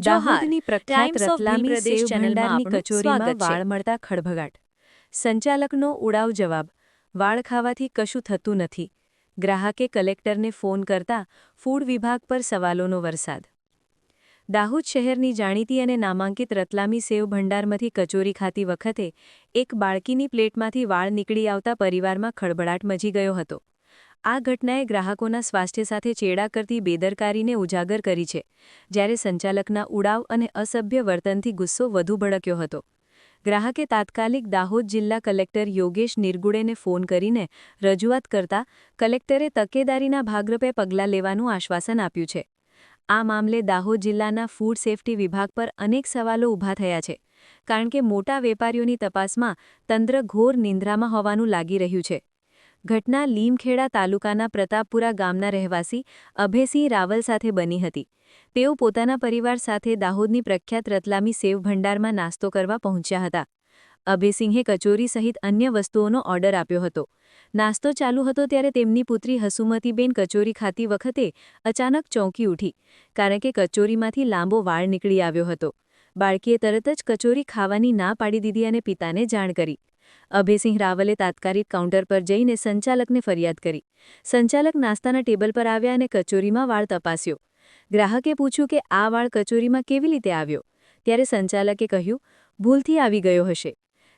દાહોદની પ્રખ્યાત times of Bhil Ratlami પ્રદેશ સેવ ચેનલમાં ભંડારની આપનું કચોરીમાં સ્વાગત છે. વાળ મળતા ખળભળાટ. સંચાલકનો ઉડાવ જવાબ: વાળ ખાવાથી કશું થતું નથી. ગ્રાહકે કલેક્ટરને ફોન કરતા ફૂડ વિભાગ પર સવાલોનો વરસાદ. દાહોદ શહેરની જાણીતી અને નામાંકિત રતલામી સેવ ભંડારમાંથી કચોરી ખાતી વખતે એક બાળકીની પ્લેટમાંથી વાળ નીકળી આવતા પરિવારમાં ખળભળાટ મચી ગયો હતો. આ ઘટનાએ ગ્રાહકોના સ્વાસ્થ્ય સાથે ચેડા કરતી બેદરકારીને ઉજાગર કરી છે, જ્યારે સંચાલકના ઉડાવ અને અસભ્ય વર્તનથી ગુસ્સો વધુ ભડક્યો હતો. ગ્રાહકે તાત્કાલિક દાહોદ જિલ્લા કલેક્ટર યોગેશ નિરગુડેને ફોન કરીને રજૂઆત કરતા કલેક્ટરે તકેદારીના ભાગરૂપે પગલાં લેવાનું આશ્વાસન આપ્યું છે. આ મામલે દાહોદ જિલ્લાના ફૂડ સેફ્ટી વિભાગ પર અનેક સવાલો ઊભા થયા છે, કારણ કે મોટા વેપારીઓની તપાસમાં તંત્ર ઘોર નિંદ્રામાં હોવાનું લાગી રહ્યું છે. ઘટના લીમખેડા તાલુકાના પ્રતાપપુરા ગામના રહેવાસી અભયસિંહ રાવલ સાથે બની હતી. તેઓ પોતાના પરિવાર સાથે દાહોદની પ્રખ્યાત રતલામી સેવ ભંડારમાં નાસ્તો કરવા પહોંચ્યા હતા. અભયસિંહે કચોરી સહિત અન્ય વસ્તુઓનો ઓર્ડર આપ્યો હતો. નાસ્તો ચાલુ હતો ત્યારે તેમની પુત્રી હસુમતીબેન કચોરી ખાતી વખતે અચાનક ચોંકી ઉઠી, કારણ કે કચોરીમાંથી લાંબો વાળ નીકળી આવ્યો હતો. બાળકીએ તરત જ કચોરી ખાવાની ના પાડી દીધી અને પિતાને જાણ કરી. અભયસિંહ રાવલે તાત્કાલિક કાઉન્ટર પર જઈને સંચાલકને ફરિયાદ કરી. સંચાલક નાસ્તાના ટેબલ પર આવ્યા અને કચોરીમાં વાળ તપાસ્યો. ગ્રાહકે પૂછ્યું કે આ વાળ કચોરીમાં કેવી રીતે આવ્યો? ત્યારે સંચાલકે કહ્યું, ભૂલથી આવી ગયો હશે.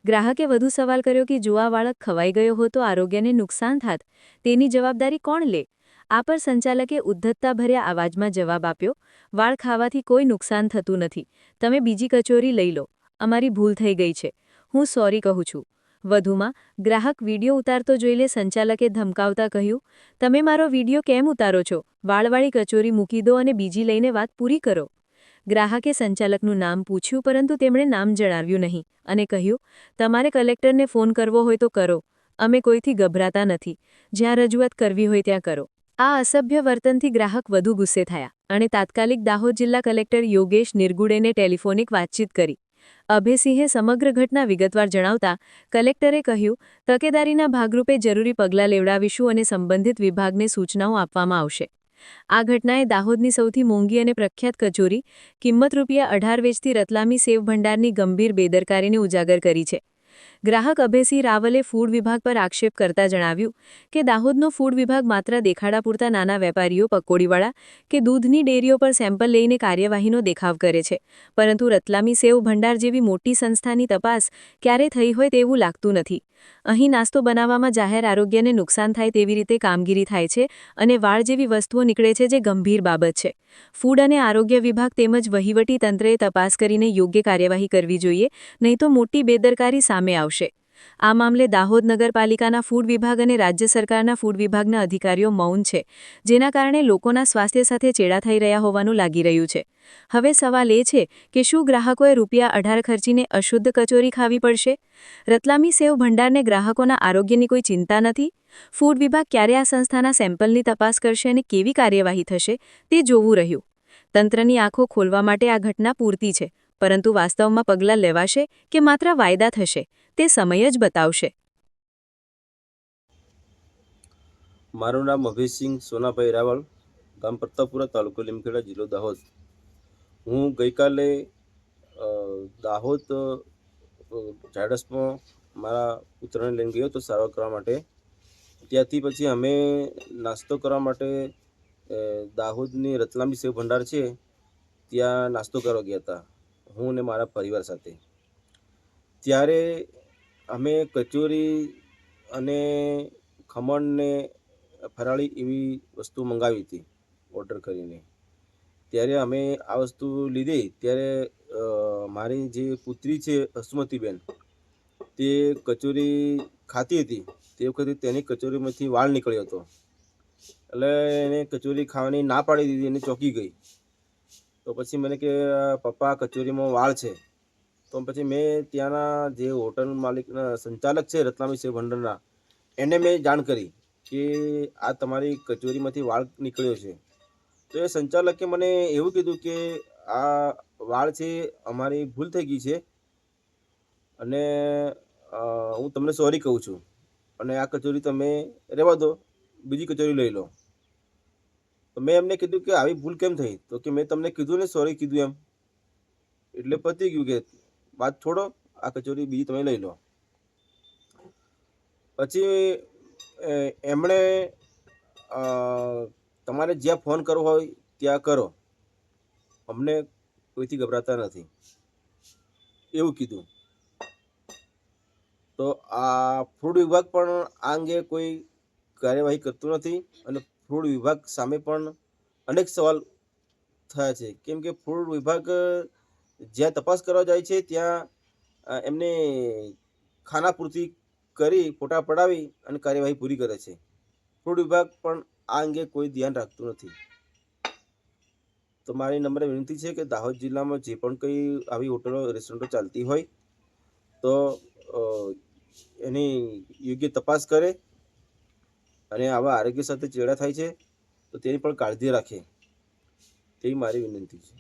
ગ્રાહકે વધુ સવાલ કર્યો કે જો આ વાળ ખવાઈ ગયો હોય તો આરોગ્યને નુકસાન થાત, તેની જવાબદારી કોણ લે? આ પર સંચાલકે ઉદ્ધતતાભર્યા અવાજમાં જવાબ આપ્યો, વાળ ખાવાથી કોઈ નુકસાન થતું નથી. તમે બીજી કચોરી લઈ લો. અમારી ભૂલ થઈ ગઈ છે. હું સોરી કહું છું. વધુમાં ગ્રાહક વિડીયો ઉતારતો જોઈને સંચાલકે ધમકાવતા કહ્યું, તમે મારો વિડીયો કેમ ઉતારો છો? વાળવાળી કચોરી મૂકી દો અને બીજી લઈને વાત પૂરી કરો. ગ્રાહકે સંચાલકનું નામ પૂછ્યું, પરંતુ તેમણે નામ જણાવ્યું નહીં અને કહ્યું, તમારે કલેક્ટરને ફોન કરવો હોય તો કરો. અમે કોઈથી ગભરાતા નથી. જ્યાં રજૂઆત કરવી હોય ત્યાં કરો. આ અસભ્ય વર્તનથી ગ્રાહક વધુ ગુસ્સે થયા અને તાત્કાલિક દાહોદ જિલ્લા કલેક્ટર યોગેશ નિરગુડેને ટેલિફોનિક વાતચીત કરી. અભયસિંહે સમગ્ર ઘટના વિગતવાર જણાવતા કલેક્ટરે કહ્યું, તકેદારીના ભાગરૂપે જરૂરી પગલાં લેવડાવીશું અને સંબંધિત વિભાગને સૂચનાઓ આપવામાં આવશે. આ ઘટનાએ દાહોદની સૌથી મોંઘી અને પ્રખ્યાત કચોરી, કિંમત ₹18 વેચતી રતલામી સેવ ભંડારની ગંભીર બેદરકારીને ઉજાગર કરી છે. ગ્રાહક અભયસિંહ રાવલે ફૂડ વિભાગ પર આક્ષેપ કરતા જણાવ્યું કે દાહોદનો ફૂડ વિભાગ માત્ર દેખાડા પૂરતા નાના વેપારીઓ, પકોડીવાળા કે દૂધની ડેરીઓ પર સેમ્પલ લઈને કાર્યવાહીનો દેખાવ કરે છે, પરંતુ રતલામી સેવ ભંડાર જેવી મોટી સંસ્થાની તપાસ ક્યારે થઈ હોય તેવું લાગતું નથી. અહીં નાસ્તો બનાવવામાં જાહેર આરોગ્યને નુકસાન થાય તેવી રીતે કામગીરી થાય છે અને વાળ જેવી વસ્તુઓ નીકળે છે, જે ગંભીર બાબત છે. ફૂડ અને આરોગ્ય વિભાગ તેમજ વહીવટી તંત્રએ તપાસ કરીને યોગ્ય કાર્યવાહી કરવી જોઈએ, નહીં તો મોટી બેદરકારી સામે આવશે. આ મામલે દાહોદ નગરપાલિકાના ફૂડ વિભાગ અને રાજ્ય સરકારના ફૂડ વિભાગના અધિકારીઓ મૌન છે, જેના કારણે લોકોના સ્વાસ્થ્ય સાથે ચેડા થઈ રહ્યા હોવાનું લાગી રહ્યું છે. હવે સવાલ એ છે કે શું ગ્રાહકોએ ₹18 ખર્ચીને અશુદ્ધ કચોરી ખાવી પડશે? રતલામી સેવ ભંડારને ગ્રાહકોના આરોગ્યની કોઈ ચિંતા નથી? ફૂડ વિભાગ ક્યારે આ સંસ્થાના સેમ્પલની તપાસ કરશે અને કેવી કાર્યવાહી થશે તે જોવું રહ્યું. તંત્રની આંખો ખોલવા માટે આ ઘટના પૂરતી છે, પરંતુ વાસ્તવમાં પગલાં લેવાશે કે માત્ર વાયદા થશે તે સમય જ બતાવશે. મારું નામ અભયસિંહ સોનાભાઈ રાવલ, ગામ પ્રતાપપુરા, તાલુકો લીમખેડા, જિલ્લો દાહોદ. હું ગઈકાલે દાહોદ ઝાયડસમાં મારા પુત્રને લઈને ગયો હતો સારવાર કરવા માટે. ત્યાંથી પછી અમે નાસ્તો કરવા માટે દાહોદની રતલામી સેવ ભંડાર છે ત્યાં નાસ્તો કરવા ગયા હતા, હું અને મારા પરિવાર સાથે. ત્યારે અમે કચોરી અને ખમણને ફરાળી એવી વસ્તુ મંગાવી હતી ઓર્ડર કરીને. ત્યારે અમે આ વસ્તુ લીધી ત્યારે મારી જે પુત્રી છે હસુમતીબેન, તે કચોરી ખાતી હતી. તે વખતે તેની કચોરીમાંથી વાળ નીકળ્યો હતો, એટલે એને કચોરી ખાવાની ના પાડી દીધી અને ચોંકી ગઈ. તો પછી મને કે પપ્પા કચોરીમાં વાળ છે. તો પછી મેં ત્યાંના જે હોટલ માલિકના સંચાલક છે રતલામી સેવ ભંડારના, એને મેં જાણ કરી કે આ તમારી કચોરીમાંથી વાળ નીકળ્યો છે. તો એ સંચાલકે મને એવું કીધું કે આ વાળ છે અમારી ભૂલ થઈ ગઈ છે અને હું તમને સોરી કહું છું અને આ કચોરી તમે રહેવા દો, બીજી કચોરી લઈ લો. તો મેં એમને કીધું કે આવી ભૂલ કેમ થઈ? તો કે મેં તમને કીધું ને સોરી કીધું એમ. એટલે પતી ગયું કે વાત છોડો, આ કચોરી બીજી તમે લઈ લો. પછી એમણે તમારે જ્યાં ફોન કરવો હોય ત્યાં કરો, અમને કોઈથી ગભરાતા નથી એવું કીધું. તો આ ફૂડ વિભાગ પણ આ અંગે કોઈ કાર્યવાહી કરતું નથી અને ફૂડ વિભાગ સામે પણ અનેક સવાલ થયા છે, કેમ કે ફૂડ વિભાગ જ્યાં તપાસ કરવા જાય છે ત્યાં એમને ખાનાપૂર્તિ કરી ફોટા પડાવી અને કાર્યવાહી પૂરી કરે છે. ફૂડ વિભાગ પણ આ અંગે કોઈ ધ્યાન રાખતું નથી. તો મારી નમ્ર વિનંતી છે કે દાહોદ જિલ્લામાં જે પણ કંઈ આવી હોટલો રેસ્ટોરન્ટો ચાલતી હોય તો એની યોગ્ય તપાસ કરે અને આવા આરોગ્ય સાથે ચેડા થાય છે તો તેની પણ કાળજી રાખે, તેવી મારી વિનંતી છે.